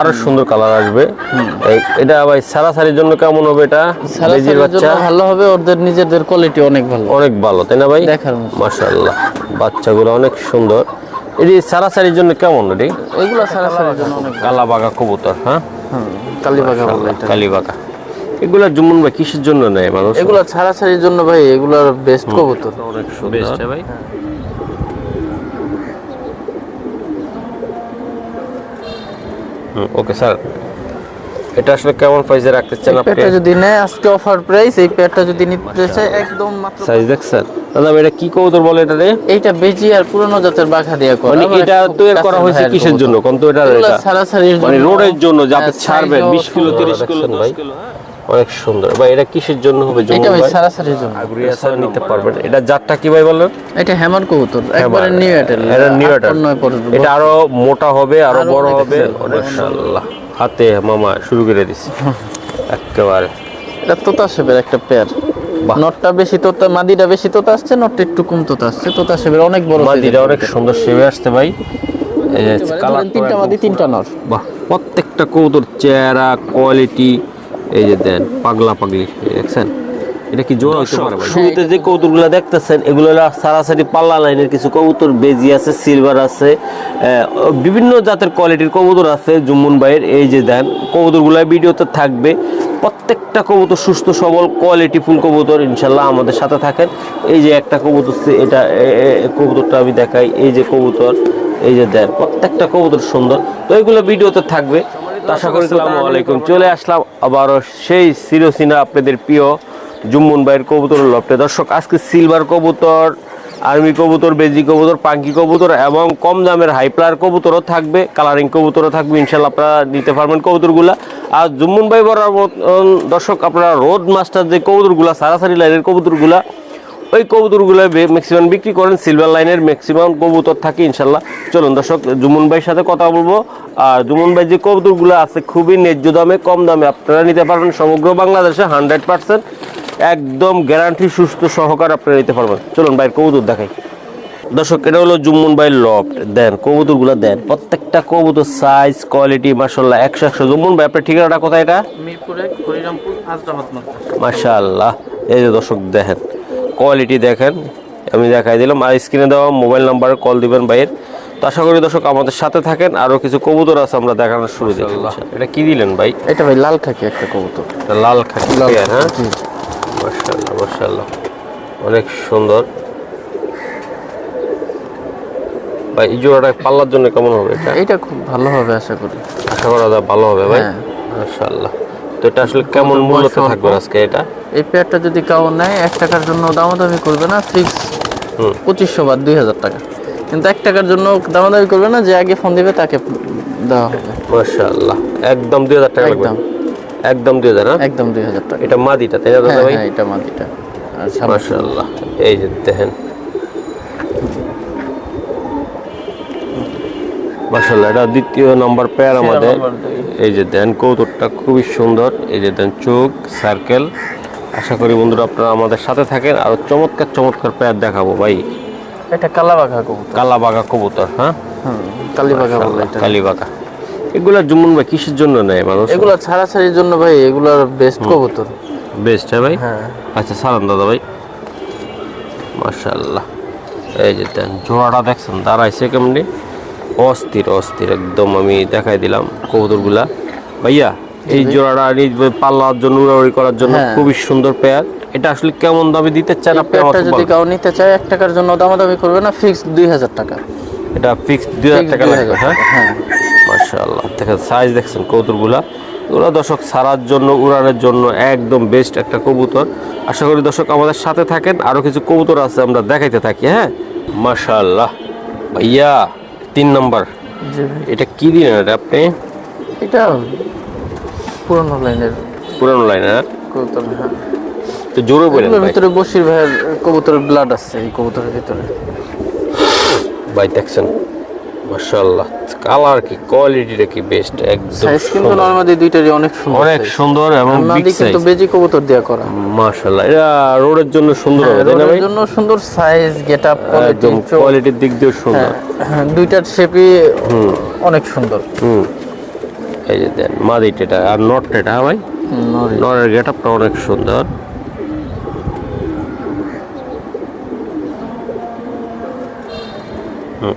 আরো সুন্দর কালার আসবে। এটা ভাই সারাসারির জন্য কেমন হবে? এটা লেজির বাচ্চা ভালো হবে, ওদের নিজেদের কোয়ালিটি অনেক ভালো, অনেক ভালো, তাই না ভাই? দেখার মতো মাশাআল্লাহ, বাচ্চাগুলো অনেক সুন্দর। এটি সারাসারির জন্য কেমন? এটি এগুলো সারাসারির জন্য অনেক কালাবাগা কবুতর। হ্যাঁ, কালীবাগা বলে এটা, কালীবাগা। এগুলা জুমুন ভাই কিসের জন্য নেয় মানুষ? এগুলো সারাসারির জন্য ভাই, এগুলোর বেস্ট কবুতর, অনেক সুন্দর ভাই। ওকে স্যার, এটা আসলে কেমন প্রাইসে রাখতে চান আপনি? এটা যদি নেয় আজকে অফার প্রাইস, এই পেয়ারটা যদি নিতে চাই একদম মাত্র। সাইজ দেখছেন দাদা, এটা কি কবুতর বলে? এটা রে এইটা বেজি আর পুরনো জাতের বাঘা দিয়া করা, মানে এটা তৈরি করা হয়েছে কিসের জন্য? কোন তো এটা সারাসারির জন্য, মানে রোডের জন্য, যাতে ছাড়বে 20 কিলো 30 কিলো 10 কিলো। অনেক সুন্দর ভাই। এটা কিসের জন্য হবে? এটা ভাই সারাসারির জন্য, আগুরিয়া স্যার নিতে পারবেন। এটা জাতটা কি ভাই বলেন? এটা হ্যামার কবুতর, একবারে নিউ এটেল। এটা নিউ এটেল, এটা আরো মোটা হবে, আরো বড় হবে। মাশাআল্লাহ, হাতে মামা শুরু করে দিছি একেবারে। এটা তোতা শেপের একটা পেয়ার, নটটা বেশি তোতা, মাদিটা বেশি তোতা আসছে, নটটা একটু কম তোতা আসছে। তোতা শেপের অনেক বড়, মাদিটা অনেক সুন্দর শেপে আসছে ভাই। এই যে কালার, তিনটা মাদি তিনটা নর। বাহ, প্রত্যেকটা কবুতর চেহারা কোয়ালিটি, এই যে দেন পাগলা পাগলি দেখছেন। এটা কি জোড়া হতে পারে ভাই? শুরুতে যে কবুতরগুলো দেখতেছেন এগুলো হলো সারাসারি পাল্লা লাইনের কিছু কবুতর, বেজি আছে, সিলভার আছে, বিভিন্ন জাতের কোয়ালিটির কবুতর আছে জুম্মন ভাইয়ের। এই যে দেন কবুতরগুলো ভিডিওতে থাকবে, প্রত্যেকটা কবুতর সুস্থ সবল কোয়ালিটি ফুল কবুতর। ইনশাল্লাহ আমাদের সাথে থাকেন। এই যে একটা কবুতর, এটা কবুতরটা আমি দেখাই, এই যে কবুতর, এই যে দেন প্রত্যেকটা কবুতর সুন্দর। তো এইগুলো ভিডিওতে থাকবে। আশা করি। আসসালামু আলাইকুম, চলে আসলাম আবারও সেই চিরচেনা আপনাদের প্রিয় জুম্মন ভাইয়ের কবুতর লফটে। দর্শক, আজকে সিলভার কবুতর, আর্মি কবুতর, বেজি কবুতর, পাঙ্কি কবুতর এবং কম দামের হাইপ্লার কবুতরও থাকবে, কালারিং কবুতরও থাকবে। ইনশাল্লাহ আপনারা নিতে পারবেন কবুতরগুলা। আর জুম্মন ভাই বলার দর্শক, আপনারা রোড মাস্টার যে কবুতরগুলা, সারাসারি লাইনের কবুতরগুলা, ওই কবুতরগুলো ম্যাক্সিমাম বিক্রি করেন। সিলভার লাইনের ম্যাক্সিমাম কবুতর থাকে ইনশাল্লাহ। চলুন দর্শক, জুমন ভাইয়ের সাথে কথা বলবো। আর জুমন ভাই যে কবুতরগুলো আছে খুবই ন্যায্য দামে, কম দামে আপনারা নিতে পারবেন। সমগ্র বাংলাদেশে 100% একদম গ্যারান্টি সুস্থ সহকারে আপনারা নিতে পারবেন। চলুন ভাইয়ের কবুতর দেখাই। দর্শক, এটা হলো জুম্মন ভাইয়ের লফট। দেন কবুতরগুলো দেন, প্রত্যেকটা কবুতর সাইজ কোয়ালিটি মাশাআল্লাহ 100। জুম্মন ভাই, আপনার ঠিকানাটা কোথায়? এটা মিরপুরে হরিরামপুর আজরাবাদ মাদ্রাসা। মাশাআল্লাহ, এই যে দর্শক দেখেন কোয়ালিটি দেখেন, আমি দেখাই দিলাম। আর স্ক্রিনে দেওয়া মোবাইল নাম্বারে কল দিবেন ভাইয়ের। তো আশা করি দর্শক আমাদের সাথে থাকেন। আরও কিছু কবুতর আছে, আমরা দেখানোর শুরু দিই। এটা কি দিলেন ভাই? এটা ভাই লাল খাকি একটা কবুতর, লাল খাকি। হ্যাঁ, মাশাআল্লাহ মাশাআল্লাহ, অনেক সুন্দর ভাই। এই জোড়াটা পাল্লার জন্য কেমন হবে? এটা খুব ভালো হবে আশা করি, আশা করা যায় ভালো হবে ভাই। মাশাআল্লাহ। তো এটা আসলে কেমন মূল্যতে থাকবে আজকে? এটা এই পেয়ারটা যদি কাউ নেয় 1 টাকার জন্য দামাদামি করবে না, ফিক্স 2500 বা 2000 টাকা। কিন্তু 1 টাকার জন্য দামাদামি করবে না, যে আগে ফোন দিবে তাকে দেওয়া হবে। মাশাআল্লাহ, একদম 2000 টাকা লাগবে। একদম 2000। একদম 2000 টাকা। এটা মাদিটা, তাই না দাদা ভাই? হ্যাঁ, এটা মাদিটা। আচ্ছা, মাশাআল্লাহ, এই যে দেখেন মাশাআল্লাহ, এটা দ্বিতীয় নাম্বার পেয়ার আমাদের। এই যে দেন কৌতুকটা খুবই সুন্দর, এই যে দেন চোখ সার্কেল। আশা করি বন্ধুরা আপনারা আমাদের সাথে থাকেন। আর চমৎকার চমৎকার পেয়ার দেখাবো ভাই। এটা কালাবাঘা কবুতর, কালাবাঘা কবুতর। হ্যাঁ, কালীবাঘা বলে এটা, কালীবাঘা। এগুলা জুমুন ভাই কিসের জন্য নেয় মানুষ? এগুলা ছাড়াছাড়ির জন্য ভাই, এগুলার বেস্ট কবুতর। বেস্ট, হ্যাঁ ভাই। হ্যাঁ, আচ্ছা, সালাম দাদা ভাই। মাশাআল্লাহ, এই যে দেন জোড়াটা দেখছেন দাঁড়াইছে কেমনি, অস্থির অস্থির একদম। আমি দেখাই দিলাম কবুতরগুলা ভাইয়া। এই জোড়াটা পাল্লার জন্য, উড়াউড়ি করার জন্য খুবই সুন্দর পেয়ার। এটা আসলে কেমন দামে দিতে চান আপনি? যদি কেউ নিতে চায় 1 টাকার জন্য দামাদামি করবে না, ফিক্স 2000 টাকা। এটা ফিক্স 2000 টাকা লাগবে। হ্যাঁ, মাশাআল্লাহ, দেখেন সাইজ দেখছেন কবুতরগুলা। এগুলো দর্শক ছাড়ার জন্য, উড়ানের জন্য একদম বেস্ট একটা কবুতর। আশা করি দর্শক আমাদের সাথে থাকেন। আরও কিছু কবুতর আছে, আমরা দেখাইতে থাকি। হ্যাঁ, মাশাআল্লাহ ভাইয়া 3 নম্বর। এটা কি দিলেন এটা আপনি? এটা পুরনো লাইনের, পুরানো লাইনের কবুতর। হ্যাঁ, তো জোরে বলেন ভাই। ভিতরে বশির ভাইয়ের কবুতরের ব্লাড আছে এই কবুতরের ভিতরে ভাই। দেখছেন মাশাআল্লাহ, কালার কি কোয়ালিটিটা কি বেস্ট একদম। সাইজ কিন্তু নরমালি দুইটারই অনেক সুন্দর, অনেক সুন্দর এবং বিগ সাইজ। কিন্তু বেজি কবুতর দেয়া করা। মাশাআল্লাহ, এটা রোডের জন্য সুন্দর হবে, তাই না ভাই? রোডের জন্য সুন্দর, সাইজ গেটআপ একদম কোয়ালিটির দিক দিয়ে সুন্দর। হ্যাঁ, দুইটার শেপই অনেক সুন্দর। এই যে দেন মাদিটা এটা আর নটটা এটা, হ্যাঁ ভাই নরের গেট আপটা অনেক সুন্দর।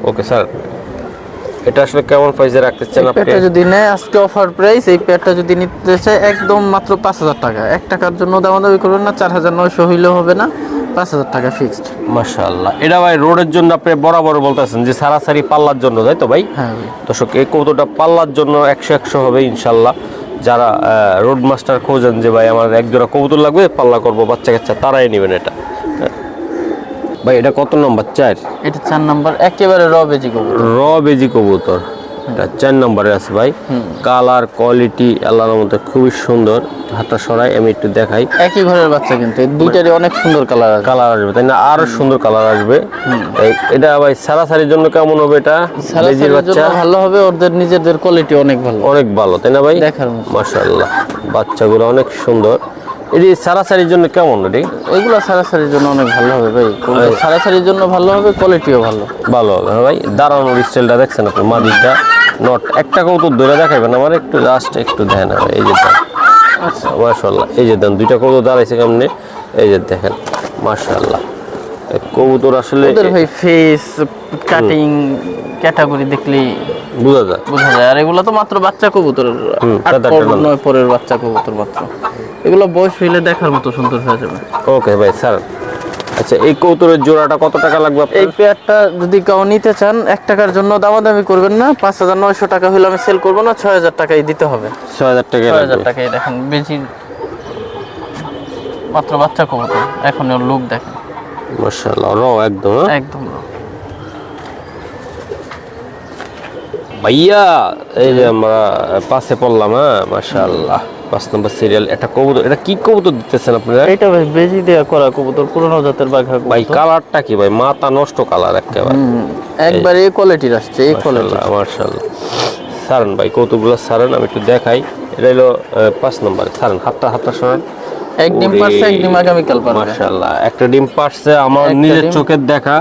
ওকে স্যার, এটা আসলে কেমন প্রাইসে রাখতে চান আপনি? পেয়ারটা যদি নেয় আজকে অফার প্রাইস, এই পেয়ারটা যদি নিতে চায় একদম মাত্র 5,000 টাকা। 1 টাকার জন্য দামাদামি করবেন না, 4,900 হইলেও হবে না, 5,000 টাকা ফিক্সড। মাশাআল্লাহ, এটা ভাই রোডের জন্য আপনি বরাবর বলতেছেন যে সারাসারি পাল্লার জন্য, তাই তো ভাই? হ্যাঁ ভাই। দর্শক এই কবুতরটা পাল্লার জন্য 100 হবে ইনশাল্লাহ। যারা রোড মাস্টার খোঁজেন যে ভাই আমার এক জোড়া কবুতর লাগবে পাল্লা করবো বাচ্চা কাচ্চা, তারাই নেবেন এটা। ভাই এটা কত নম্বর? 4? এটা 4 নাম্বার, একেবারে র বেজি কবুতর। র বেজি কবুতর, এটা 4 নম্বরে আছে ভাই। কালার কোয়ালিটি আল্লাহর মধ্যে খুবই সুন্দর। হাতটা সরাই আমি একটু দেখাই। একই ঘরের বাচ্চা, কিন্তু এই দুইটারই অনেক সুন্দর কালার আছে। কালার আসবে তাই না? আরো সুন্দর কালার আসবে। এটা ভাই সারাসারির জন্য কেমন হবে? এটা বেজির বাচ্চা ভালো হবে, ওদের নিজেদের কোয়ালিটি অনেক ভালো, অনেক ভালো তাই না ভাই? দেখার মতো। মাশাআল্লাহ, বাচ্চাগুলো অনেক সুন্দর। এটি সারাসারির জন্য কেমন? এগুলো সারাসারির জন্য অনেক ভালো হবে ভাই, সারাসারির জন্য ভালো হবে, কোয়ালিটিও ভালো ভালো হবে। হ্যাঁ ভাই, দাঁড়ানোর স্টাইলটা দেখছেন আপনি? মাদিটা নট একটা কবুতর ধরে দেখাবেন আমার একটু, জাস্ট একটু দেখেন। এই যে দেন, আচ্ছা মাশাআল্লাহ, এই যে দেন দুইটা কবুতর দাঁড়াইছে কেমনে, এই যে দেখেন মাশাআল্লাহ। কবুতর আসলে ওদের ভাই ফেস কাটিং ক্যাটাগরি দেখলেই বোঝা যায়। আর এগুলো তো মাত্র বাচ্চা কবুতর, 8 পরের বাচ্চা কবুতর মাত্র। এগুলো বয়স হইলে দেখার মতো সুন্দর হয়ে যাবে। ওকে ভাই স্যার, আচ্ছা এই কবুতরের জোড়াটা কত টাকা লাগবে আপনার? এই পেয়ারটা যদি কেউ নিতে চান 1 টাকার জন্য দামাদামি করবেন না, 5,900 টাকা হলে আমি সেল করবো না, 6,000 টাকাই দিতে হবে। 6,000 টাকা? 6,000 টাকাই। দেখেন বেশি মাত্র বাচ্চা কবুতর, এখন ওর লুক দেখেন মাশাআল্লাহ, র একদম একদম। ভাইয়া এই যে আমরা পাশে পড়লাম, হ্যাঁ মাশাআল্লাহ 5 নম্বর সিরিয়াল। এটা কবুতর, এটা কি কবুতর দিতেছেন আপনারা? এটা ভাই বেজি দেয়া করা কবুতর, পুরনো জাতের বাঘা কবুতর। ভাই কালারটা কি ভাই? মাথা নষ্ট কালার একেবারে, একবারে এই কোয়ালিটির আসছে, এই কোয়ালিটি। মাশাআল্লাহ, সারেন ভাই কবুতরগুলো সারেন, আমি একটু দেখাই। এটা হলো 5 নম্বর, সারেন হাতটা সরান। এক ডিম পারছে, এক ডিম আগামীকাল পারবে। মাশাআল্লাহ, একটা ডিম পারছে, আমার নিজের চোখের দেখা।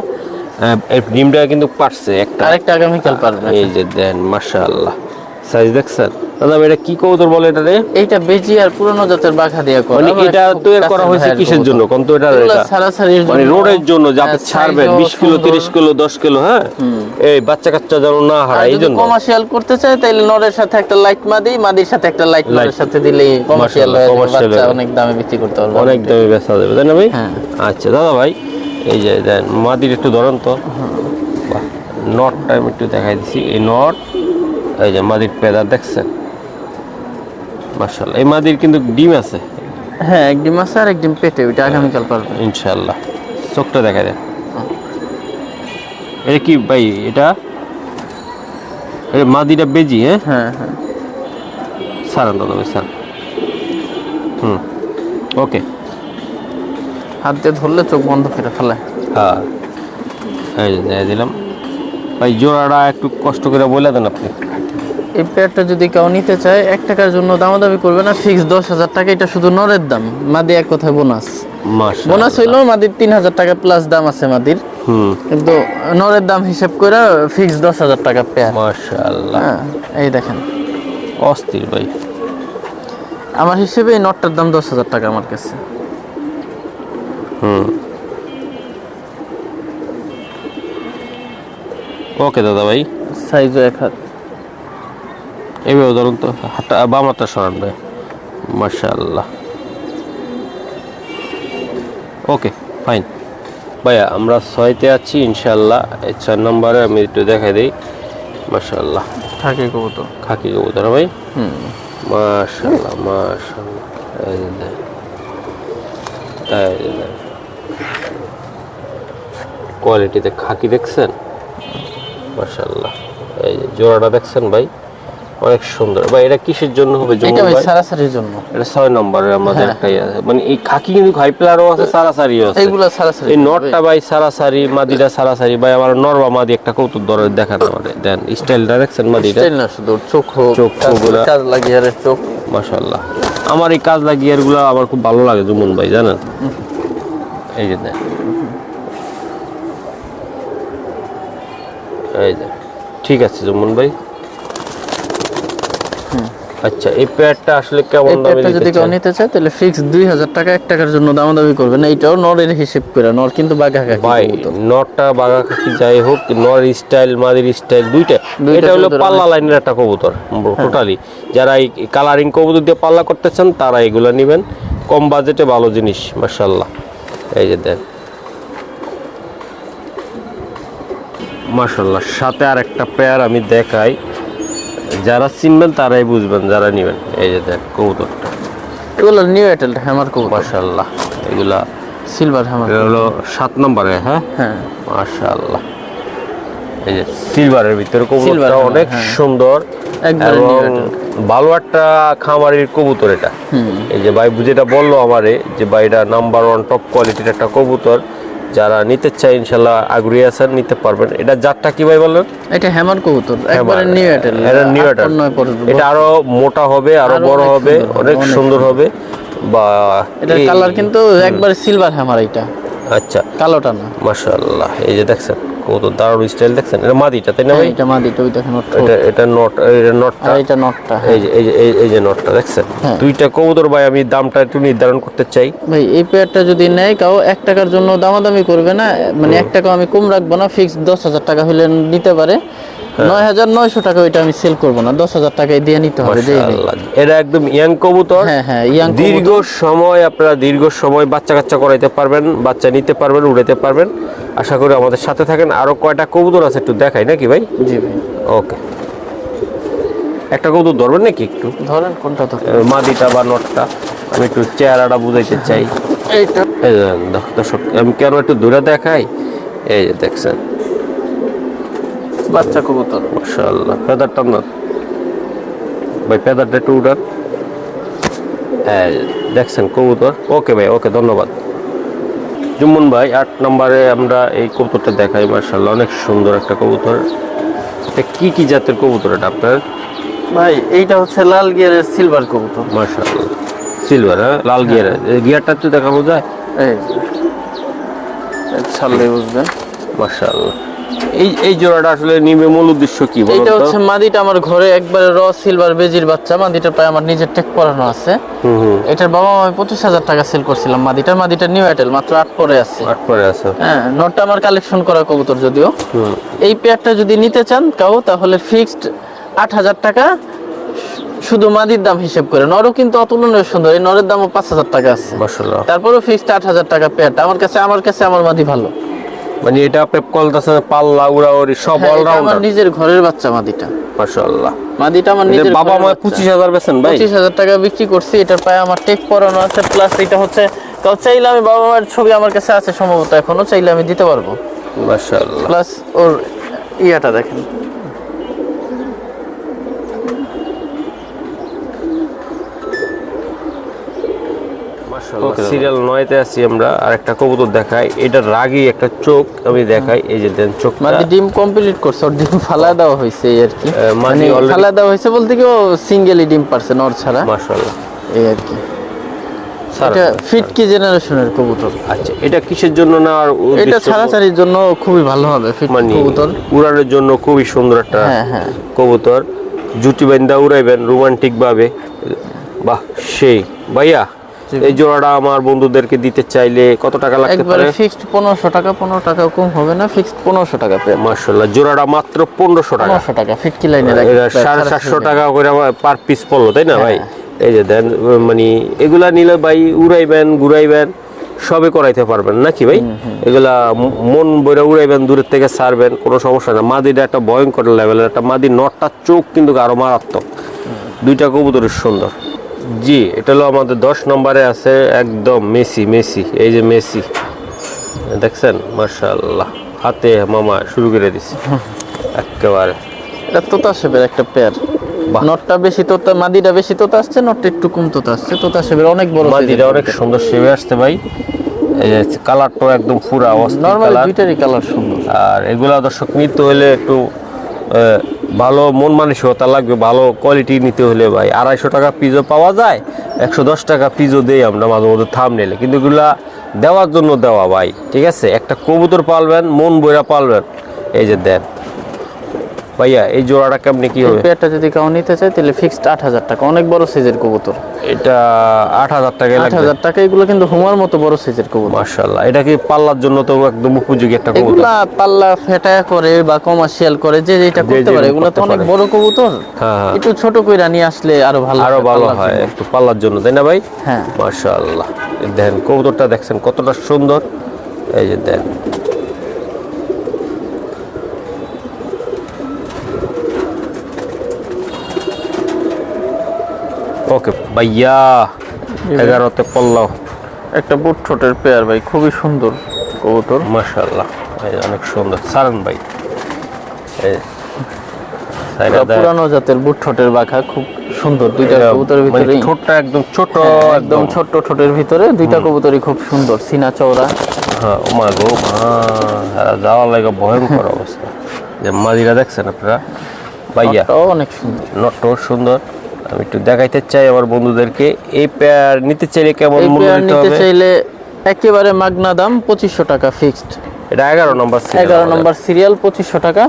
এই ডিমটা কিন্তু পারছে একটা, আরেকটা আগামীকাল পারবে। এই যে দেন মাশাআল্লাহ, সাইজ দেখছেন দাদা? এটা কি কবুতর বলে এটা রে? এইটা বেজি আর পুরনো জাতের বাঘা দিয়া করা। মানে এটা তৈরি করা হয়েছে কিসের জন্য কোন? তো এটা সারাসারির জন্য, মানে রোডের জন্য, যে আপনি ছাড়বেন 20 কিলো 30 কিলো 10 কিলো, হ্যাঁ এই বাচ্চা কাচ্চা যেন না হারায় এই জন্য। কমার্শিয়াল করতে চায় তাইলে নরের সাথে একটা লাইট মাদির সাথে একটা লাইট নরের সাথে দিলেই কমার্শিয়াল হয়ে যাবে, বাচ্চা অনেক দামে বিক্রি করতে পারবে, অনেক দামে বেচা যাবে তাই না ভাই? হ্যাঁ। আচ্ছা দাদা ভাই, এই যে দেন মাদির একটু ধরেন তো। বাহ, নটটা আমি একটু দেখাই দিছি। এই নট, এই যে মাদির পেদার দেখছেন মাশাআল্লাহ। এই মাদির কিন্তু ডিম আছে। হ্যাঁ, এক ডিম আছে আর এক ডিম পেটে, ওইটা আগামীকাল পারবে ইনশাআল্লাহ। চোখটা দেখা দেন। এটা কি ভাই? এটা মাদিটা বেজি? হ্যাঁ হ্যাঁ, সারান দাদা ভাই, সারান। ওকে, হাত দিয়ে ধরলে চোখ বন্ধ করে ফেলে। হ্যাঁ এই যে দিয়ে দিলাম ভাই। জোড়াটা একটু কষ্ট করে বলে দেন আপনি। এই পেয়ারটা যদি কেউ নিতে চায় 1 টাকার জন্য দামাদামি করবে না, ফিক্স 10,000 টাকা। এটা শুধু নরের দাম, মাদি এক কথায় বোনাস। মাশাআল্লাহ, বোনাস হইলো মাদির 3,000 টাকা প্লাস দাম আছে মাদির, কিন্তু নরের দাম হিসাব করে ফিক্স 10,000 টাকা পেয়ার। মাশাআল্লাহ, হ্যাঁ এই দেখেন অস্থির ভাই। আমার হিসেবে এই নটটার দাম 10,000 টাকা আমার কাছে। ওকে দাদা ভাই, সাইজও এক হাত। এইভাবে ধরুন তো, হাতটা বাম হাতটা সরান ভাই। মাশাআল্লাহ, ওকে ফাইন ভাইয়া। আমরা 6তে আছি ইনশাআল্লাহ। এই 4 নম্বরে আমি একটু দেখাই দিই। মাশাআল্লাহ, খাকি কবুতর, খাকি কবুতর ভাই। মাশাআল্লাহ মাশাআল্লাহ, এই যে দেখ, এই যে দেখ কোয়ালিটিতে খাকি দেখছেন মাশাআল্লাহ। এই যে জোড়াটা দেখছেন ভাই, অনেক সুন্দর ভাই। এটা কিসের জন্য হবে? এটা ভাই সারাসারির জন্য। এটা 6 নম্বরের আমাদের একটাই আছে, মানে এই খাকি কিন্তু হাইপ্লারও আছে, সারাসারিও আছে। এইগুলা সারাসারি। এই নটটা ভাই সারাসারি, মাদিটা সারাসারি ভাই। আমার নরবা মাদি একটা কৌতুক ধরে দেখান আমাদের, দেন স্টাইলটা দেখছেন মাদিটা? স্টাইল না, শুধু চোখ কাজ লাগিয়ে আর চোখ মাশাআল্লাহ। আমার এই কাজ লাগিয়ে এরগুলো আমার খুব ভালো লাগে জুমন ভাই, জানেন? এই যে দেন, এই যে ঠিক আছে জুমন ভাই। আচ্ছা, এই পেয়ারটা আসলে কেমন এই দামে পেয়ারটা যদি দিতে কেউ চান? নিতে চায় তাহলে ফিক্স 2000 টাকা, 1 টাকার জন্য দামাদামি করবে না। এইটাও নরের হিসেব করে, নর কিন্তু বাঘা কাকি ভাই কবুতর। নটটা বাঘাকাকি যাই হোক, নর স্টাইল মাদির স্টাইল দুইটা। এটা হলো কবুতর পাল্লা লাইনের একটা কবুতর টোটালি। যারা এই কালারিং কবুতর দিয়ে পাল্লা করতে চান তারা এগুলো নেবেন, কম বাজেটে ভালো জিনিস মাশাআল্লাহ। এই যে দেন মাশাআল্লাহ, সাথে আর একটা পেয়ার আমি দেখাই, যারা চিনবেন তারাই বুঝবেন, যারা নেবেন। এই যে দেন কবুতরটা, এগুলো নিউ এটেল হ্যামার কবুতর, মাশাআল্লাহ। এগুলা সিলভার হ্যামার। এটা হলো 7 নম্বরে। হ্যাঁ হ্যাঁ মাশাআল্লাহ, এই যে সিলভারের ভিতরে কবুতরটা সিলভার, অনেক হ্যাঁ। সুন্দর একবারে এবং new addle। ভালো একটা খামারির কবুতর এটা। এই যে ভাই যেটা বললো আমারে যে ভাই এটা নাম্বার 1 টপ কোয়ালিটির একটা কবুতর, যারা নিতে চাই ইনশাআল্লাহ আগ্রহী আছেন, নিতে পারবেন। এটা জাতটা কি ভাই বললেন? এটা হ্যামার কবুতর, একবারে নিউ এটেল। এটা নিউ এটেল। এটা আরো মোটা হবে, আরো বড় হবে, অনেক সুন্দর হবে। বা এটার কালার কিন্তু একবারে সিলভার হ্যামার এটা। আচ্ছা কালোটা না। মাশাআল্লাহ, এই যে দেখছেন কত দারুণ স্টাইল দেখছেন। এটা মাদিটা তাই না ভাই? এটা মাদিটা, ওই দেখেন নট। এটা নট, এটা নটটা, আর এটা নটটা। এই যে নটটা দেখছেন। হ্যাঁ। দুইটা কবুতর ভাই আমি দামটা একটু নির্ধারণ করতে চাই। ভাই এই পেয়ারটা যদি নেয় কাউ 1 টাকার জন্য দামাদামি করবে না, মানে 1 টাকা আমি কম রাখবো না, ফিক্স 10,000 টাকা হলে নিতে পারে। 9,900 টাকা ওইটা আমি সেল করবো না, 10,000 টাকায় দিয়ে নিতে হবে। মাশাআল্লাহ, এটা একদম ইয়াং কবুতর। হ্যাঁ হ্যাঁ, ইয়াং দীর্ঘ সময় আপনারা দীর্ঘ সময় বাচ্চা কাচ্চা করাইতে পারবেন, বাচ্চা নিতে পারবেন, উড়াইতে পারবেন। আশা করি আমাদের সাথে থাকেন। আরো কয়টা কবুতর আছে একটু দেখাই নাকি ভাই? জি ভাই, ওকে, একটা কবুতর ধরবেন নাকি একটু? ধরেন কোনটা ধরেন। মাদিটা বা নটটা আমি একটু চেহারাটা বুঝাইতে চাই। এইটা এই যে দর্শক আমি কেন একটু দূরে দেখাই, এই যে দেখছেন বাচ্চা কবুতর। মাশাআল্লাহ, ফেদারটা না ভাই, ফেদারটা একটু উড়ান। এই দেখছেন কবুতর। ওকে ভাই, ওকে, ধন্যবাদ। জুম্মন ভাই 8 নম্বরে আমরা এই কবুতরটা দেখাই। মাশাআল্লাহ, অনেক সুন্দর একটা কবুতর। এটা কি জাতের কবুতর এটা আপনার? ভাই এইটা হচ্ছে লাল গিয়ারের সিলভার কবুতর। মাশাআল্লাহ, সিলভার, হ্যাঁ লাল গিয়ার। গিয়ারটা একটু দেখাবো যায়? এই ছাড়লে বুঝবেন। মাশাআল্লাহ, এই জোড়াটা আসলে নিবে মূল উদ্দেশ্য কি বলতো? এইটা হচ্ছে মাদিটা আমার ঘরে একবারে র সিলভার বেজির বাচ্চা। মাদিটা প্রায় আমার নিজের টেক পরানো আছে। এটার বাবা আমি 25,000 টাকা সেল করছিলাম। মাদিটা নিউ এটেল, মাত্র 8 পরে আছে। 8 পরে আছে। হ্যাঁ, নটটা আমার কালেকশন করা কবুতর যদিও। এই পেয়ারটা যদি নিতে চান কাউ তাহলে ফিক্সড 8,000 টাকা, শুধু মাদির দাম হিসেব করে। নরও কিন্তু অতুলনীয় সুন্দর, এই নরের দামও 5,000 টাকা আছে। মাশাআল্লাহ, তারপরেও ফিক্সড 8,000 টাকা পেয়ারটা। আমার কাছে আমার মাদি ভালো। মানে এটা আপনি কলতাছেন পাল্লা উড়াউড়ি সব হ্যাঁ, এটা আমার অলরাউন্ডার। নিজের ঘরের বাচ্চা মাদিটা। মাশাআল্লাহ, মাদিটা আমার নিজের বাবা ঘরের মা বাচ্চা। 25,000 বেচেন ভাই? 25,000 টাকা বিক্রি করছি। এটার পায়ে আমার টেক পরানো আছে, প্লাস এটা হচ্ছে কাউ চাইলে আমি, বাবা মায়ের ছবি আমার কাছে আছে সম্ভবত এখনো, চাইলে আমি দিতে পারবো। মাশাআল্লাহ, প্লাস ওর ইয়াটা দেখেন। মাশাআল্লাহ। সিরিয়াল 9 তে আছি আমরা। আর একটা কবুতর দেখাই, এটা রাগী একটা চোখ আমি দেখাই। এই যে দেন চোখটা। মাদি ডিম কমপ্লিট করছে, ওর ডিম ফালা দেওয়া হয়েছে এই আর কি। মাদি already- ফালা দেওয়া হয়েছে বলতে কি ও সিঙ্গেলি ডিম পারছে নর ছাড়া, মাশাআল্লাহ, এই আর কি। এটা ফিটকি জেনারেশনের কবুতর। আচ্ছা, এটা কিসের জন্য না? আর এটা ছাড়াছাড়ির জন্য খুবই ভালো হবে, ফিটকি মানে কবুতর। উড়ানোর জন্য খুবই সুন্দর একটা হ্যাঁ হ্যাঁ, কবুতর। জুটি বান্ধা উড়াইবেন রোমান্টিক ভাবে। বাহ, সেই ভাইয়া এই জোড়াটা আমার বন্ধুদেরকে দিতে চাইলে কত টাকা লাগতে একবারে পারে? ফিক্সড 1500 টাকা, 15 টাকা কম হবে না, ফিক্সড 1500 টাকা পেয়ে। মাশাআল্লাহ, জোড়াটা মাত্র 1500 টাকা। 1500 টাকা ফিটকি লাইনে এটা 750 টাকা করে পার পিস পড়লো তাই না ভাই? এই যে দেন, মানে এগুলা নিলে ভাই উড়াইবেন ঘুরাইবেন সবে করাইতে পারবেন নাকি ভাই? এগুলা মন বইরা উড়াইবেন, দূরের থেকে ছাড়বেন, কোনো সমস্যা না। মাদিটা একটা ভয়ঙ্কর লেভেলের একটা মাদি, নটটা চোখ কিন্তু আরো মারাত্মক। দুইটা কবুতরের সুন্দর। জি, এটা হলো আমাদের 10 নম্বরে আছে একদম মেসি। এই যে মেসি দেখছেন, মাশাআল্লাহ, হাতে মামা শুরু করে দিছে একেবারে। এটা তোতা শেপের একটা পেয়ার। নটটা বেশি তোতা, মাদিটা বেশি তোতা আসছে, নটটা একটু কম তোতা আসছে। তোতা শেপের অনেক বড় মাদিটা অনেক সুন্দর শেপে আসছে ভাই। এই যে কালারটা একদম পুরা অস্থির নরমালি কালার। দুইটারই কালার সুন্দর। আর এগুলা দর্শক নিতে হলে একটু ভালো মন মানসিকতা লাগবে, ভালো কোয়ালিটি নিতে হলে ভাই 250 টাকা পিসও পাওয়া যায়, 110 টাকা পিসও দেই আমরা মাঝে মধ্যে থাম্বনেইলে। কিন্তু এগুলা দেওয়ার জন্য দেওয়া ভাই, ঠিক আছে? একটা কবুতর পালবেন, মন বইরা পালবেন। এই যে দেন ভাইয়া এই জোড়াটা কেমনে কি এই হবে? পেয়ারটা যদি কেউ নিতে চায় তাহলে ফিক্সড 8,000 টাকা। অনেক বড় সাইজের কবুতর, এটা 8,000 টাকা লাগবে। 8,000 টাকা। এগুলো কিন্তু হুমার মতো বড় সাইজের কবুতর। মাশাআল্লাহ, এটা কি পাল্লার জন্য তো একদম উপযোগী একটা কবুতর। এগুলা পাল্লা ফেটায়া করে বা কমার্শিয়াল করে যে যেটা করতে পারে। এগুলো তো অনেক বড় কবুতর, হ্যাঁ একটু ছোট কইরা নিয়ে আসলে আরো ভালো ভালো হয় একটু পাল্লার জন্য, তাই না ভাই? হ্যাঁ মাশাআল্লাহ, দেখেন কবুতরটা দেখছেন কতটা সুন্দর। এই যে দেন, ওকে ভাইয়া 11তে পল্লাও একটা বুট ঠোঁটের পেয়ার ভাই, খুবই সুন্দর কবুতর। মাশাআল্লাহ, এই অনেক সুন্দর সারান ভাই। এই পুরানো জাতের বুট ঠোঁটের বাঘা, খুব সুন্দর। দুইটা কবুতরের ভিতরে ঠোঁটটা একদম ছোট, একদম ছোট ঠোঁটের ভিতরে দুইটা কবুতরই খুব সুন্দর, সিনা চওড়া। হ্যাঁ ও মা গো যাওয়ার লাগে ভয়ঙ্কর অবস্থা। যে মাদিরা দেখছেন আপনারা ভাইয়া, অনেক সুন্দর, নটটাও সুন্দর। আমি একটু দেখাইতে চাই আমার বন্ধুদেরকে। এই পেয়ার নিতে চাইলে কেমন মূল্য দিতে হবে? চাইলে একেবারে মাগনা দাম 2500 টাকা ফিক্সড। এটা 11 নম্বর 11 নম্বর সিরিয়াল 2500 টাকা।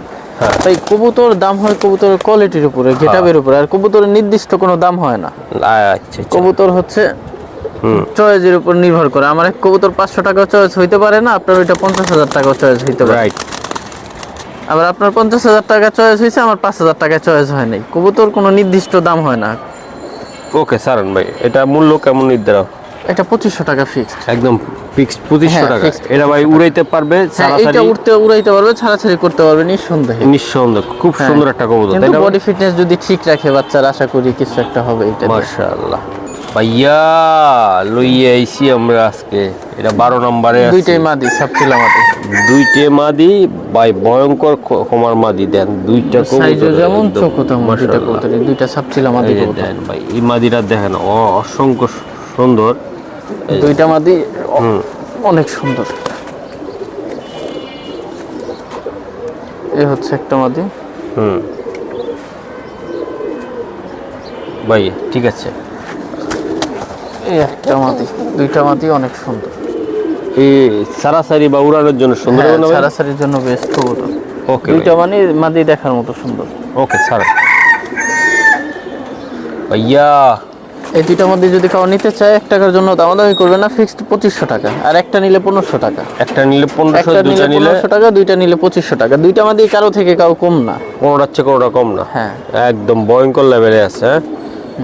তাই কবুতর দাম হয় কবুতরের কোয়ালিটির উপরে, গেটআপের উপরে। আর কবুতরের নির্দিষ্ট কোনো দাম হয় না। আচ্ছা কবুতর হচ্ছে চয়েসের উপর নির্ভর করে। আমার এক কবুতর 500 টাকা চয়েস হইতে পারে না, আপনার ওইটা 50,000 টাকা চয়েস হইতে পারে। রাইট। আবার আপনার 50,000 টাকা চয়েস হয়েছে, আমার 5,000 টাকা চয়েস হয় নাই। কবুতর কোনো নির্দিষ্ট দাম হয় না। ওকে সারান ভাই, এটা মূল্য কেমন নির্ধারণ? এটা 2500 টাকা ফিক্সড, একদম ফিক্সড 2500 টাকা। fixed এটা ভাই উড়াইতে পারবে, এটা উড়াইতে পারবে, ছাড়াছাড়ি করতে পারবে নিঃসন্দেহে। নিঃসন্দেহ খুব সুন্দর একটা কবুতর, কিন্তু তাই না? বডি ফিটনেস যদি ঠিক রাখে বাচ্চার, আশা করি কিছু একটা হবে এটা। মাশাআল্লাহ ভাইয়া, লইয়ে আইছি আমরা আজকে। এটা 12 নম্বরে আছে। দুইটাই মাদি, সাপচিলা মাদি। দুইটা মাদি ভাই, ভয়ঙ্কর খোমার মাদি। দেন দুইটা সাইজও কবুতর যেমন একদম চোখও তেমন, দুইটা মাশাআল্লাহ। কবুতর, দুইটা সাপচিলা মাদি এই যে কবুতর। দেন ভাই, এই মাদিরা দেখেন অসংখ্য সুন্দর। দুইটা মাদি অনেক সুন্দর। এই হচ্ছে একটা মাদি। ভাই ঠিক আছে। এই একটা মাদি, দুইটা মাদি অনেক সুন্দর। এই সারাসারি বা উড়ানোর জন্য সুন্দর হবে না ভাই? সারাসারির জন্য বেস্ট কবুতর। ওকে দুইটা মাদি দেখার মতো সুন্দর। ওকে সারা ভাইয়া, এই দুইটার মধ্যে যদি কাউ নিতে চায় 1 টাকার জন্য দামাদামি করবে না, ফিক্সড 2500 টাকা। আর একটা নিলে 1500 টাকা। একটা নিলে 1500, একটা দুইটা নিলে 1500 টাকা, দুইটা নিলে 2500 টাকা। দুইটা মাদি কারো থেকে কাউ কম না, কোনোটার চেয়ে কোনোটা কম না। হ্যাঁ একদম ভয়ঙ্কর লেভেলে আছে।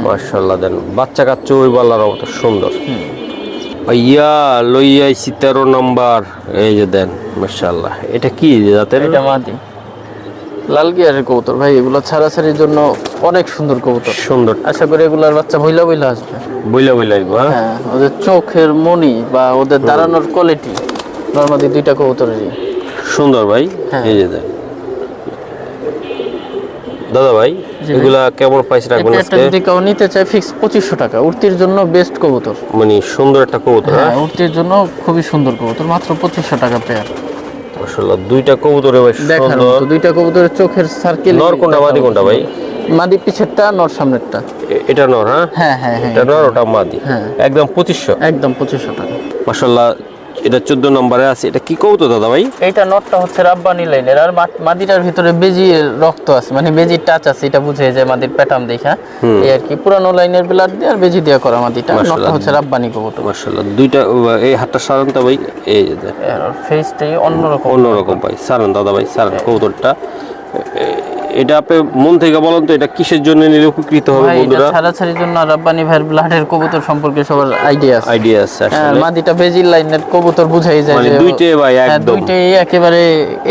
মাশাআল্লাহ, দেন বাচ্চা কাচ্চা ওই বাল্লার মতো সুন্দর। ভাইয়া লই আইছি 13 নম্বর। এই যে দেন মাশাআল্লাহ, এটা কি জাতের? এটা মাদি লাল গিয়ারের কবুতর ভাই। এগুলো ছাড়াছাড়ির জন্য অনেক সুন্দর কবুতর, সুন্দর। আশা করি এগুলার বাচ্চা বইলা বইলা আসবে। বইলা বইলা আইবো। হ্যাঁ, ওদের চোখের মনি বা ওদের দাঁড়ানোর কোয়ালিটি নরমাদি দুইটা কবুতরেরই সুন্দর ভাই। এই যে দেন দাদা ভাই, এগুলা কেমন প্রাইস রাখবেন একটা আজকে? যদি কেউ নিতে চায় ফিক্স 2500 টাকা। উড়তির জন্য বেস্ট কবুতর, মানে সুন্দর একটা কবুতর। হ্যাঁ উড়তির জন্য খুবই সুন্দর কবুতর, মাত্র 2500 টাকা পেয়ার। মাশাআল্লাহ, দুইটা কবুতরে ভাই দেখার সুন্দর। মতো দুইটা কবুতরের চোখের সার্কেল। নর কোনটা মাদি কোনটা ভাই? মাদি পিছেরটা, নর সামনেরটা। এটা নর? হ্যাঁ হ্যাঁ হ্যাঁ, এটা নর, ওটা মাদি। একদম 2500। একদম 2500 টাকা। মাশাআল্লাহ, এটা 14 নম্বরে আছে। এটা কি কবুতর দাদা ভাই? এইটা নটটা হচ্ছে রাব্বানি লাইনের। আর মাদিটার ভিতরে বেজির রক্ত আছে, মানে বেজির টাচ আছে, এটা বুঝে যায় মাদির প্যাটার্ন দেখা। এই আর কি, পুরানো লাইনের ব্লাড দিয়ে আর বেজি দিয়ে করা মাদিটা। নটটা হচ্ছে রাব্বানি কবুতর। মাশাআল্লাহ, দুইটা। এই হাতটা সারান্তা ভাই, এই যে দেন ফেসটাই অন্যরকম ভাই। সারান দাদা ভাই, সারান কবুতরটা। এটা আপনি মন থেকে বলেন তো, এটা কিসের জন্য নিলে উপকৃত হবে ভাই? বন্ধুরা? এটা ছাড়াছাড়ির জন্য রাব্বানি ভাইয়ের ব্লাডের কবুতর সম্পর্কে সবার আইডিয়া আছে। আসলে মাদিটা বেজির লাইনের কবুতর বুঝাই যায় মানে যে দুইটাই ভাই একদম দুইটাই একেবারে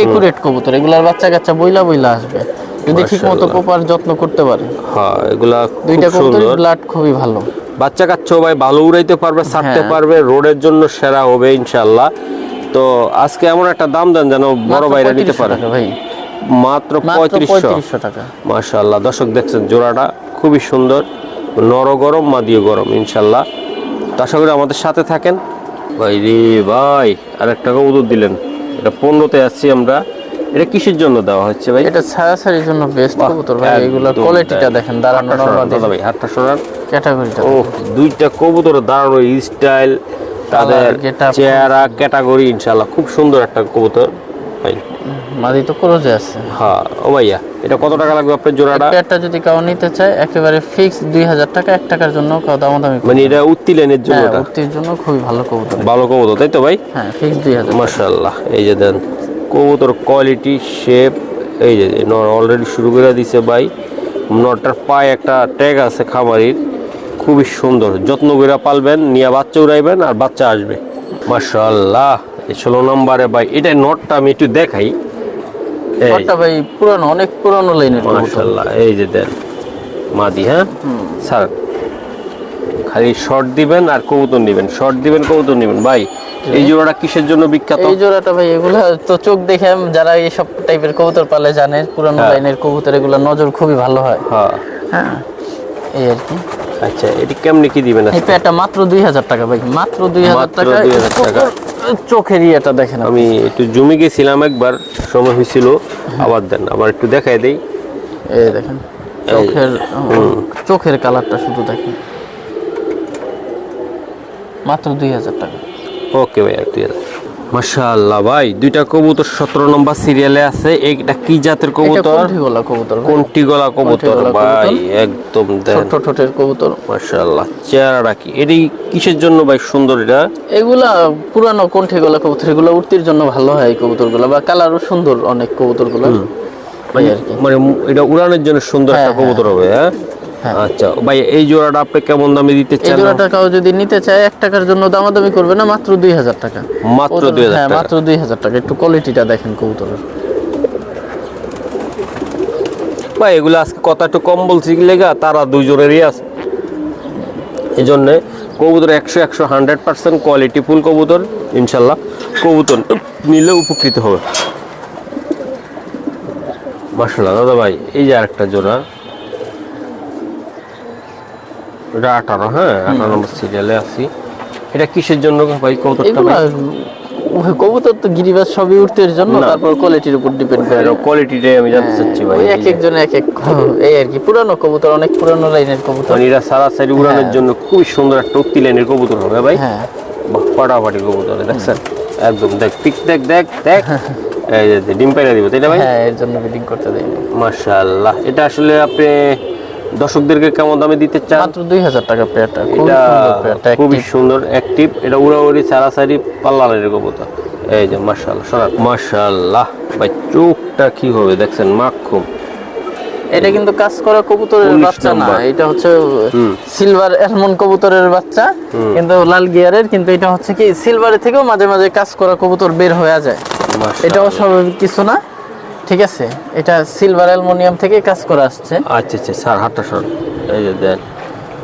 একুরেট কবুতর। এগুলার বাচ্চা কাচ্চা বইলা বইলা আসবে যদি ঠিকমতো প্রপার যত্ন করতে পারে। হ্যাঁ, এগুলা দুইটা খুব কবুতরের সুন্দর। ব্লাড খুবই ভালো। বাচ্চা কাচ্চাও ভাই ভালো উড়াইতে পারবে, ছাড়তে পারবে, রোডের জন্য সেরা হবে ইনশাআল্লাহ। তো আজকে এমন একটা দাম দেন যেন বড় ভাইরা নিতে পারে। ভাই মাত্র 3500 টাকা। মাশাআল্লাহ, দর্শক দেখছেন জোড়াটা খুবই সুন্দর, নর গরম মাদিও গরম ইনশাআল্লাহ। তো আশা করি আমাদের সাথে থাকেন ভাই। রে ভাই, আরেকটা কবুতর দিলেন। এটা 15তে আসছি আমরা। এটা কিসের জন্য দেওয়া হচ্ছে ভাই? এটা ছাড়াছাড়ির জন্য বেস্ট কবুতর ভাই। এগুলা কোয়ালিটিটা দেখেন, দাঁড়ানো দাদা ভাই, হাতটা সরান। ক্যাটাগরিটা ও, দুইটা কবুতর দাঁড়ানো স্টাইল, তাদের চেহারা ক্যাটাগরি ইনশাআল্লাহ খুব সুন্দর একটা কবুতর। ভাই? মাদি তো ক্রোজে আছে। হ্যাঁ ও ভাইয়া, এটা কত টাকা লাগবে আপনার জোড়াটা? এই পেয়ারটা যদি কেউ নিতে চায় একেবারে ফিক্স 2000 টাকা, 1 টাকার জন্য কেউ দামাদামি মানে এটা উত্তি লাইনের জন্য? হ্যাঁ, এটা উত্তির জন্য খুবই ভালো কবুতর। ভালো কবুতর তাই তো ভাই? হ্যাঁ ফিক্স 2000। মাশাআল্লাহ, এই যে দেন কবুতর কোয়ালিটি শেপ, এই যে নর অলরেডি শুরু করে দিছে ভাই। নরটার পায়ে একটা ট্যাগ আছে খামারির, খুবই সুন্দর। যত্ন করে পালবেন, নিয়ে বাচ্চা উড়াইবেন আর বাচ্চা আসবে। মাশাআল্লাহ, 16 নম্বরে ভাই। এটা নটটা আমি একটু দেখাই। এই নটটা ভাই পুরানো, অনেক পুরানো লাইনের কবুতর। মাশাআল্লাহ, এই যে দেন মাদি। হ্যাঁ স্যার, খালি শর্ট দিবেন আর কবুতর নেবেন, শর্ট দিবেন কবুতর নেবেন ভাই। এই জোড়াটা কিসের জন্য বিখ্যাত? এই জোড়াটা ভাই এগুলা তো চোখ দেখে যারা এই সব টাইপের কবুতর পালে জানে, পুরানো লাইনের কবুতর, এগুলা নজর খুবই ভালো হয়। হ্যাঁ হ্যাঁ এই আর কি। আচ্ছা, এটি কেমনে কি দিবেন? এই পেয়ারটা মাত্র 2000 টাকা ভাই, মাত্র 2000 টাকা। 2000 টাকা। চোখের ইয়েটা দেখেন। আমি একটু জমি গেছিলাম একবার, সময় হয়েছিল। আবার দেন, আবার একটু দেখাই দেই। এই দেখেন চোখের কালারটা শুধু দেখেন, মাত্র 2000 টাকা। ওকে ভাই, একটু মাশাআল্লাহ ভাই, দুইটা কবুতর 17 নম্বর সিরিয়ালে আছে। এটা কি জাতের কবুতর? কোনটিগলা কবুতর। কোনটিগলা কবুতর ভাই, একদম দেন ছোট ছোটের কবুতর। মাশাআল্লাহ, চেহারাটা কি, এটি কিসের জন্য ভাই সুন্দর? এটা এগুলা পুরানো কোনটিগলা কবুতর, এগুলা উড়তির জন্য ভালো হয় এই কবুতরগুলা, বা কালারও সুন্দর অনেক কবুতরগুলা ভাই আর কি। মানে এটা উড়ানোর জন্য সুন্দর একটা কবুতর হবে। হ্যাঁ আচ্ছা ভাই, এই জোড়াটা আপনি কেমন দামে দিতে চান? এই জোড়াটা কেউ যদি নিতে চায় 1 টাকার জন্য দামাদামি করবে না, মাত্র 2000 টাকা। মাত্র 2000 হ্যাঁ টাকা? মাত্র 2000 টাকা। একটু কোয়ালিটিটা দেখেন কবুতরের ভাই। এগুলো আজকে কথা একটু কম বলছি লেগা, তারা দুইজনেরই আছে, এই জন্যে কবুতর 100% কোয়ালিটি ফুল কবুতর। ইনশাল্লাহ কবুতর নিলে উপকৃত হবে। মাশাআল্লাহ দাদা ভাই, এই যে আরেকটা জোড়া, এটা 18। হ্যাঁ 18 নম্বর সিরিয়ালে আছি। এটা কিসের জন্য ভাই কবুতরটা? এগুলা কবুতর তো গিরিবাজ সবই উড়তির জন্য, তারপর কোয়ালিটির উপর ডিপেন্ড করে। কোয়ালিটিটাই আমি জানতে চাচ্ছি ভাই। এক একজন এক এক এই আর কি। পুরানো কবুতর, অনেক পুরানো লাইনের কবুতর। মানে এরা সারাসারি উড়ানোর জন্য খুবই সুন্দর একটা উক্তি লাইনের কবুতর হবে ভাই। হ্যাঁ ফাটাফাটি কবুতর, দেখছেন একদম। দেখ পিক, দেখ দেখ দেখ, এই যে ডিম পাইরা দিব তাই না ভাই? হ্যাঁ, এর জন্য ব্রিডিং করতে দেই। মাশাআল্লাহ, এটা আসলে আপনি দর্শকদেরকে কেমন দামে দিতে চান? মাত্র 2000 টাকা পেয়ারটা। এটা খুবই সুন্দর অ্যাক্টিভ, এটা উড়াউড়ি সারাসারি পাল্লা লাইনের কবুতর। এই যে মাশাআল্লাহ, শোনার মাশাআল্লাহ ভাই, চোখটা কি হবে দেখছেন, মাখুম। এটা কিন্তু কাজ করা কবুতরের বাচ্চা না, এটা হচ্ছে সিলভার এলমন কবুতরের বাচ্চা, কিন্তু লাল গিয়ারের। কিন্তু এটা হচ্ছে কি সিলভারের থেকেও মাঝে মাঝে কাজ করা কবুতর বের হয়ে যায়। এটাও স্বাভাবিক কিছু না, ঠিক আছে? এটা সিলভার অ্যালুমিনিয়াম থেকে কাজ করা আসছে। আচ্ছা আচ্ছা স্যার, হাতটা সর। এই যে দেন,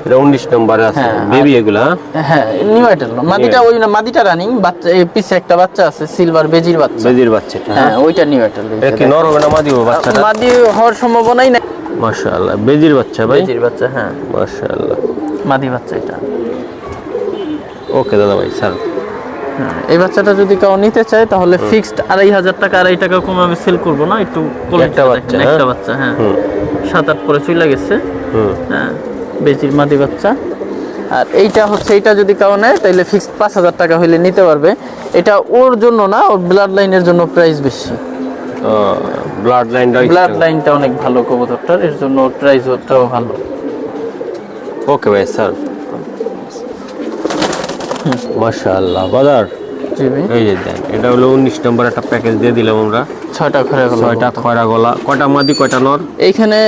এটা 19 নম্বরে আছে বেবি এগুলা। হ্যাঁ নিউ আইটেল মাদিটা, ওই না মাদিটা রানিং বাচ্চা। এই পিছে একটা বাচ্চা আছে সিলভার বেজির বাচ্চা। বেজির বাচ্চাটা? হ্যাঁ ওইটা নিউ আইটেল। এটা কি নর হবে না মাদি হবে বাচ্চাটা? মাদি হওয়ার সম্ভাবনাই নাই। মাশাআল্লাহ, বেজির বাচ্চা ভাই? বেজির বাচ্চা, হ্যাঁ মাশাআল্লাহ, মাদি বাচ্চা এটা। ওকে দাদা ভাই স্যার। এই বাচ্চাটা যদি কেউ নিতে চায় তাহলে ফিক্সড 2500 টাকা, 2.5 টাকা কমে আমি সেল করব না। একটু একটা বাচ্চা, একটা বাচ্চা, হ্যাঁ 7-8 করে চলে গেছে। হ্যাঁ বেজির মাদি বাচ্চা। আর এইটা হচ্ছে, এইটা যদি কেউ নেয় তাহলে ফিক্সড 5000 টাকা হইলে নিতে পারবে। এটা ওর জন্য না, ওর ব্লাড লাইনের জন্য প্রাইস বেশি। ব্লাড লাইনটা অনেক ভালো কবুতরটার, এর জন্য ওর প্রাইসটাও ভালো। ওকে ভাই স্যার। মাশাআল্লাহ বাজার। এই যে দেন, এটা হলো 19 নম্বর একটা প্যাকেজ দিয়ে দিলাম আমরা। 6টা খয়রা গলা। 6টা খয়রা গলা। কয়টা মাদি কয়টা নর? এইখানে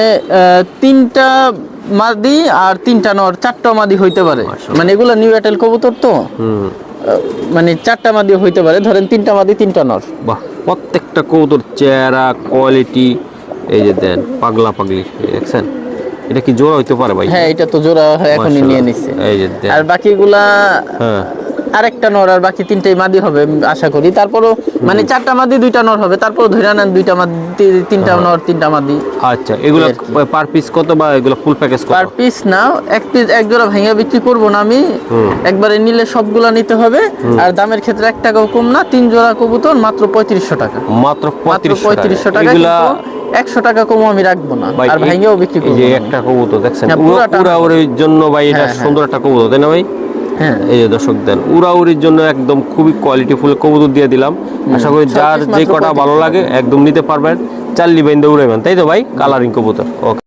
3টা মাদি আর 3টা নর, 4টা মাদি হইতে পারে। মানে এগুলা নিউ এয়ারটেল কবুতর তো, মানে 4টা মাদি হইতে পারে। ধরেন 3টা মাদি 3টা নর। বাহ, প্রত্যেকটা কবুতর চেহারা কোয়ালিটি, এই যে দেন পাগলা পাগলি, দেখছেন? এটা কি জোড়া হইতে পারে ভাই? হ্যাঁ এটা তো জোড়া এখনই নিয়ে নিছে। এই যে দেন, আর বাকিগুলা হ্যাঁ আরেকটা নর আর বাকি 3টাই মাদি হবে আশা করি। তারপরও মানে 4টা মাদি 2টা নর হবে। তারপর ধরে নেন 2টা মাদি 3টা নর 3টা মাদি। আচ্ছা, এগুলো পার পিস কত, বা এগুলো ফুল প্যাকেজ কত? পার পিস না, এক পিস এক জোড়া ভাঙা বিক্রি করব না আমি। একবারে নিলে সবগুলা নিতে হবে। আর দামের ক্ষেত্রে 1 টাকাও কম না। 3 জোড়া কবুতর মাত্র 3500 টাকা। মাত্র 3500 টাকা। এগুলা 100 টাকা কম আমি রাখবো না। আর ভাঙাও বিক্রি করব। এই যে একটা কবুতর দেখছেন, পুরোটা পুরা ওর জন্য ভাই, এটা সুন্দর একটা কবুতর তাই না ভাই? হ্যাঁ। এই যে দর্শক দেন উড়াউড়ির জন্য একদম খুবই কোয়ালিটিফুল কবুতর দিয়ে দিলাম। আশা করি যার যে কটা ভালো লাগে একদম নিতে পারবেন, চাল্লি বাইন্দা উড়াইবেন, তাই তো ভাই? কালারিং কবুতর। ওকে।